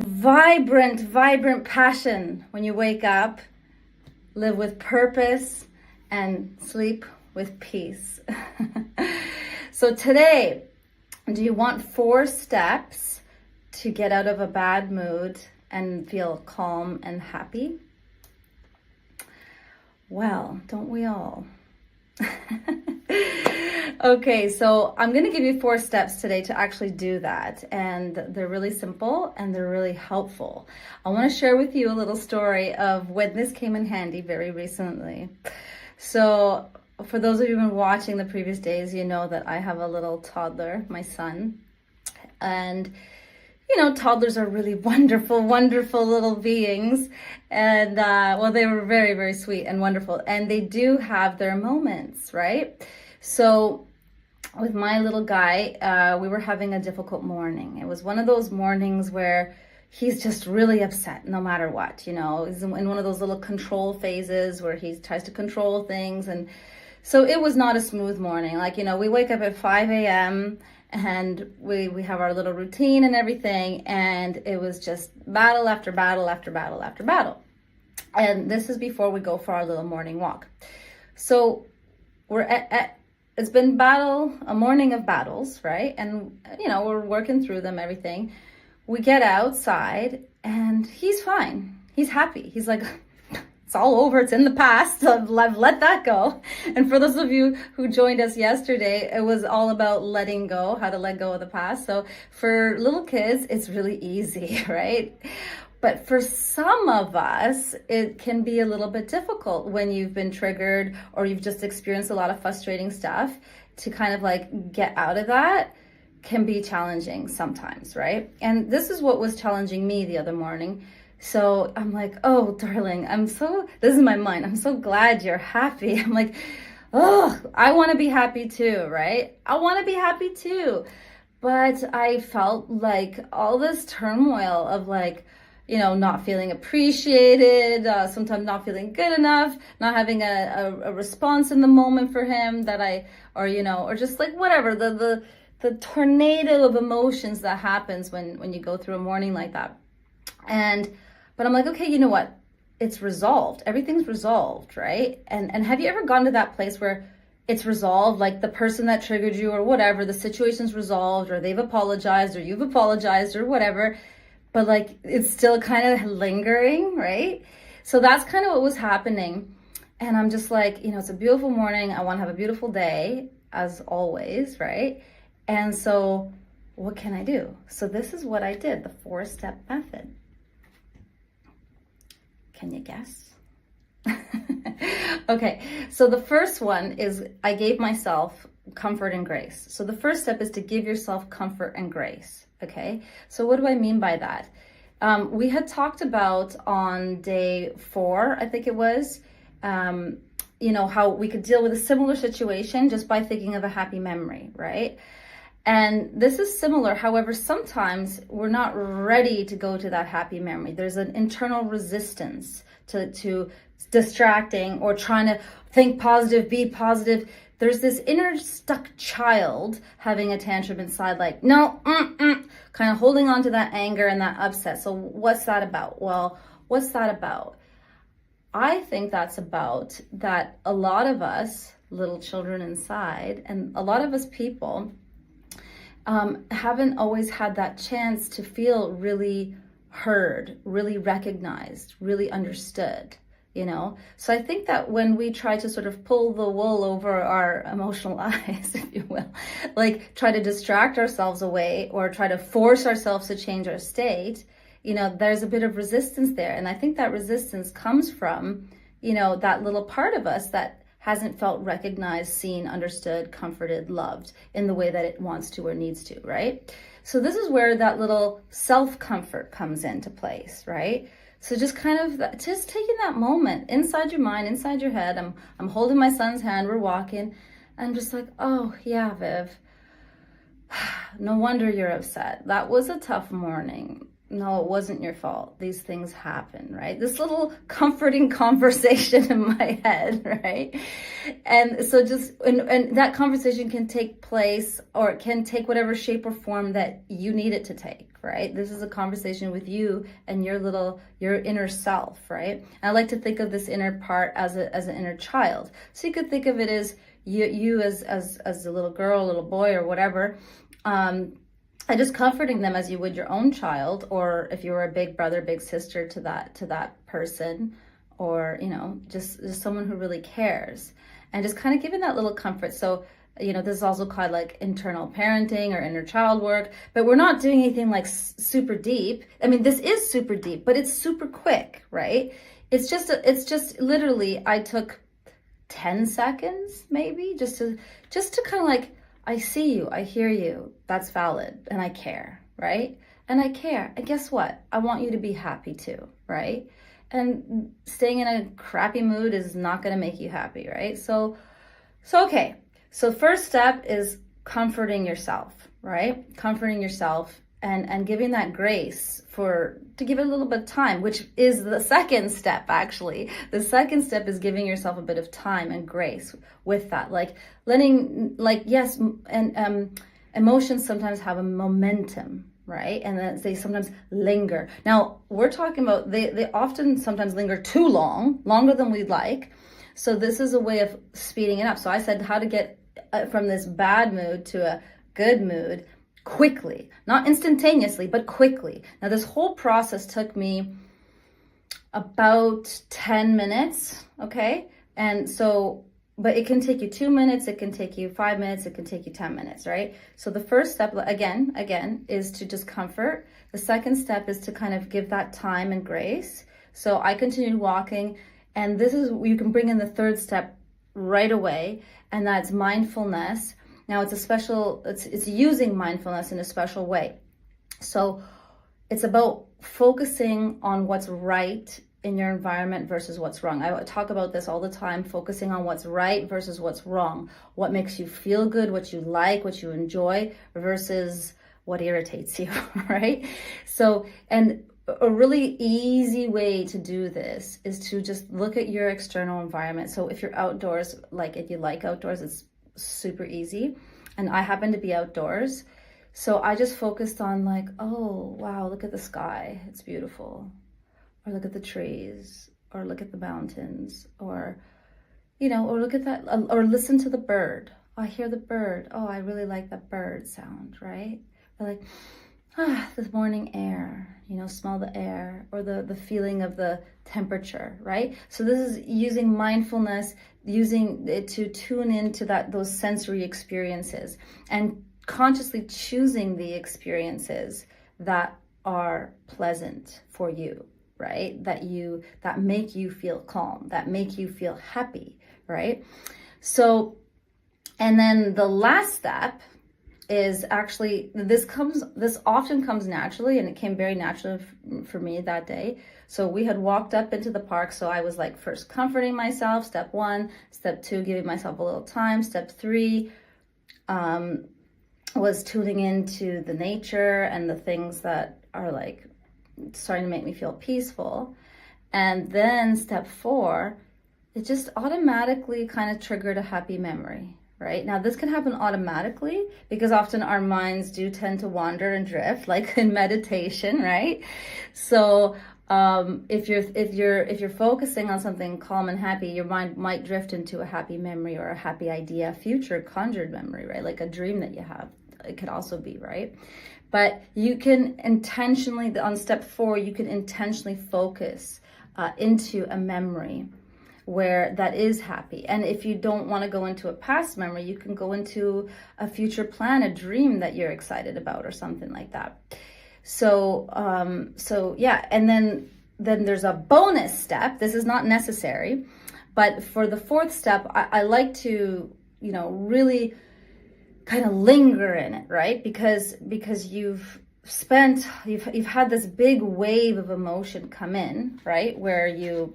vibrant passion when you wake up, live with purpose, and sleep with peace. So today, do you want 4 steps to get out of a bad mood and feel calm and happy? Well, don't we all? Okay, so I'm going to give you 4 steps today to actually do that. And they're really simple and they're really helpful. I want to share with you a little story of when this came in handy very recently. So for those of you who've been watching the previous days, you know that I have a little toddler, my son. And you know, toddlers are really wonderful little beings. And, well, they were very sweet and wonderful. And they do have their moments, right? So with my little guy, we were having a difficult morning. It was one of those mornings where he's just really upset no matter what, you know. He's in one of those little control phases where he tries to control things. And so it was not a smooth morning. Like, you know, we wake up at 5 a.m., and we have our little routine and everything, and it was just battle after battle after battle after battle. And this is before we go for our little morning walk. So we're it's been a morning of battles, right? And you know, we're working through them, everything. We get outside and he's fine. He's happy. He's like, it's all over. It's in the past. I've let that go. And for those of you who joined us yesterday, it was all about letting go, how to let go of the past. So for little kids, it's really easy, right? But for some of us, it can be a little bit difficult when you've been triggered or you've just experienced a lot of frustrating stuff. To kind of like get out of that can be challenging sometimes, right? And this is what was challenging me the other morning. So I'm like, oh, darling, this is my mind. I'm so glad you're happy. I'm like, oh, I want to be happy too, right? I want to be happy too. But I felt like all this turmoil of like, you know, not feeling appreciated, sometimes not feeling good enough, not having a response in the moment for him or just like whatever, the tornado of emotions that happens when you go through a morning like that. But I'm like, okay, you know what? It's resolved. Everything's resolved, right? And have you ever gone to that place where it's resolved, like the person that triggered you or whatever, the situation's resolved or they've apologized or you've apologized or whatever, but like it's still kind of lingering, right? So that's kind of what was happening. And I'm just like, you know, it's a beautiful morning. I want to have a beautiful day as always, right? And so what can I do? So this is what I did, the 4-step method. Can you guess? Okay, so the first one is I gave myself comfort and grace. So the first step is to give yourself comfort and grace, okay? So what do I mean by that? We had talked about on day 4, I think it was, you know, how we could deal with a similar situation just by thinking of a happy memory, right? And this is similar. However, sometimes we're not ready to go to that happy memory. There's an internal resistance to distracting or trying to think positive, be positive. There's this inner stuck child having a tantrum inside, like, no, kind of holding on to that anger and that upset. So what's that about? Well, what's that about? I think that's about that a lot of us, little children inside, and a lot of us people, haven't always had that chance to feel really heard, really recognized, really understood, you know? So I think that when we try to sort of pull the wool over our emotional eyes, if you will, like try to distract ourselves away or try to force ourselves to change our state, you know, there's a bit of resistance there. And I think that resistance comes from, you know, that little part of us that hasn't felt recognized, seen, understood, comforted, loved in the way that it wants to or needs to, right? So this is where that little self-comfort comes into place, right? So just kind of just taking that moment inside your mind, inside your head. I'm holding my son's hand, we're walking, and I'm just like, oh yeah, Viv, no wonder you're upset. That was a tough morning. no, it wasn't your fault. These things happen, right? This little comforting conversation in my head, right? And so and that conversation can take place, or it can take whatever shape or form that you need it to take, right? This is a conversation with you and your inner self, right? And I like to think of this inner part as an inner child. So you could think of it as you as a little girl, little boy, or whatever, and just comforting them as you would your own child, or if you were a big brother, big sister to that person, or just someone who really cares, and just kind of giving that little comfort. So this is also called like internal parenting or inner child work, but we're not doing anything like super deep. I mean, this is super deep, but it's super quick, right? It's just literally, I took 10 seconds maybe just to kind of like, I see you, I hear you, that's valid, and I care, right? And I care. And guess what? I want you to be happy too, right? And staying in a crappy mood is not going to make you happy, right? So okay. So first step is comforting yourself, right? Comforting yourself and giving that grace to give it a little bit of time, which is the second step, actually. The second step is giving yourself a bit of time and grace with that. Like yes, and emotions sometimes have a momentum, right? And then they sometimes linger. Now, we're talking about, they often sometimes linger too long, longer than we'd like. So this is a way of speeding it up. So I said how to get from this bad mood to a good mood quickly, not instantaneously, but quickly. Now, this whole process took me about 10 minutes, okay? And so, but it can take you 2 minutes, it can take you 5 minutes, it can take you 10 minutes, right? So the first step, again, is to just comfort. The second step is to kind of give that time and grace. So I continued walking, and this is, you can bring in the third step right away, and that's mindfulness. Now it's using mindfulness in a special way. So it's about focusing on what's right in your environment versus what's wrong. I talk about this all the time, focusing on what's right versus what's wrong. What makes you feel good, what you like, what you enjoy versus what irritates you, right? So, and a really easy way to do this is to just look at your external environment. So if you're outdoors, like if you like outdoors, it's super easy. And I happen to be outdoors. So I just focused on like, oh, wow, look at the sky. It's beautiful. Or look at the trees, or look at the mountains, or look at that, or listen to the bird. Oh, I hear the bird. Oh, I really like that bird sound, right? Or like, the morning air, smell the air, or the feeling of the temperature, right? So this is using mindfulness, using it to tune into those sensory experiences, and consciously choosing the experiences that are pleasant for you, right? That make you feel calm, that make you feel happy, right? So, and then the last step is actually, this often comes naturally, and it came very naturally for me that day. So we had walked up into the park, so I was like first comforting myself, step 1, step 2, giving myself a little time, step 3 was tuning into the nature and the things that are like starting to make me feel peaceful. And then step 4, it just automatically kind of triggered a happy memory. Right? Now, this can happen automatically because often our minds do tend to wander and drift, like in meditation, right? So if you're focusing on something calm and happy, your mind might drift into a happy memory or a happy idea, future conjured memory, right? Like a dream that you have. It could also be, right? But you can intentionally, on step 4, you can intentionally focus into a memory where that is happy. And if you don't want to go into a past memory, you can go into a future plan, a dream that you're excited about or something like that. So yeah, and then there's a bonus step. This is not necessary, but for the 4th step, I like to, really kind of linger in it, right? Because you've had this big wave of emotion come in, right? Where you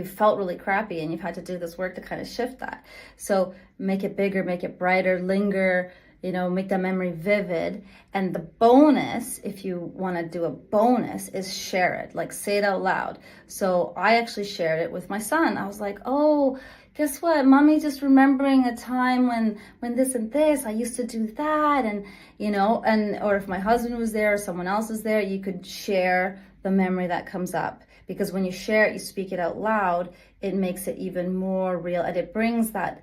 felt really crappy, and you've had to do this work to kind of shift that. So make it bigger, make it brighter, linger, make that memory vivid. And the bonus, if you want to do a bonus, is share it, like say it out loud. So I actually shared it with my son. I was like, oh, guess what? Mommy just remembering a time when this and this, I used to do that. And, or if my husband was there or someone else is there, you could share the memory that comes up. Because when you share it, you speak it out loud, it makes it even more real, and it brings that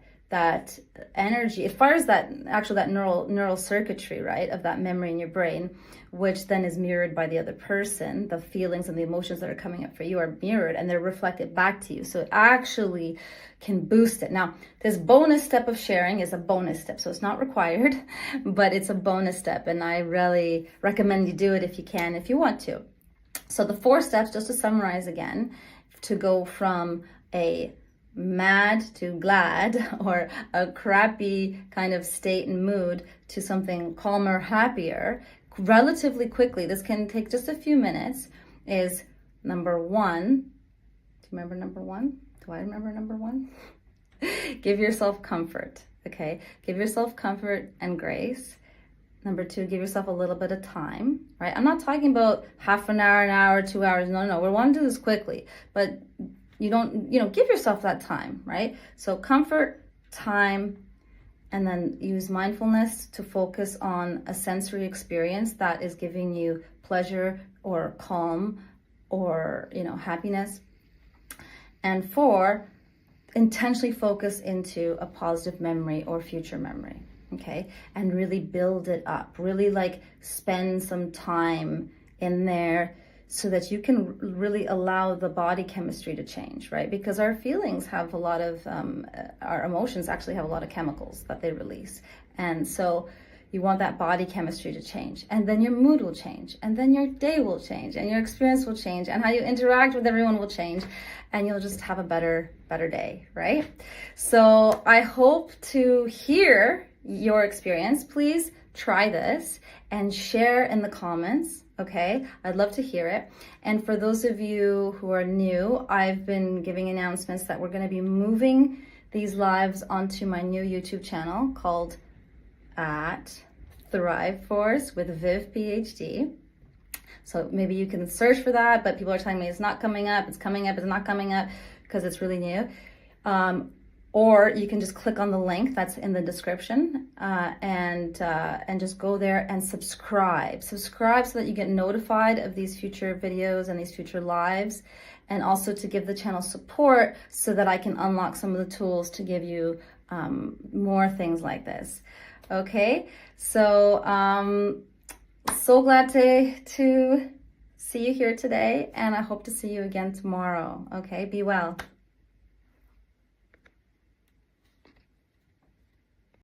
energy. It fires that neural circuitry, right, of that memory in your brain, which then is mirrored by the other person. The feelings and the emotions that are coming up for you are mirrored and they're reflected back to you. So it actually can boost it. Now, this bonus step of sharing is a bonus step. So it's not required, but it's a bonus step. And I really recommend you do it if you can, if you want to. So the 4 steps, just to summarize again, to go from a mad to glad, or a crappy kind of state and mood, to something calmer, happier, relatively quickly, this can take just a few minutes, is number 1. Do you remember number 1? Do I remember number 1? Give yourself comfort, okay? Give yourself comfort and grace. Number 2, give yourself a little bit of time, right? I'm not talking about half an hour, 2 hours. No. We want to do this quickly, but you don't, give yourself that time, right? So comfort, time, and then use mindfulness to focus on a sensory experience that is giving you pleasure or calm or, happiness. And 4, intentionally focus into a positive memory or future memory. Okay, and really build it up, really spend some time in there so that you can really allow the body chemistry to change, right? Because our feelings have a lot of, our emotions actually have a lot of chemicals that they release. And so you want that body chemistry to change, and then your mood will change, and then your day will change, and your experience will change, and how you interact with everyone will change, and you'll just have a better day, right? So I hope to hear your experience. Please try this and share in the comments, okay? I'd love to hear it. And for those of you who are new, I've been giving announcements that we're going to be moving these lives onto my new YouTube channel called at Thrive Force with Viv PhD. So maybe you can search for that, but people are telling me it's not coming up, it's coming up, it's not coming up, because it's really new. Or you can just click on the link that's in the description and just go there and subscribe so that you get notified of these future videos and these future lives, and also to give the channel support so that I can unlock some of the tools to give you more things like this. Okay, so so glad to see you here today, and I hope to see you again tomorrow. Okay, be well.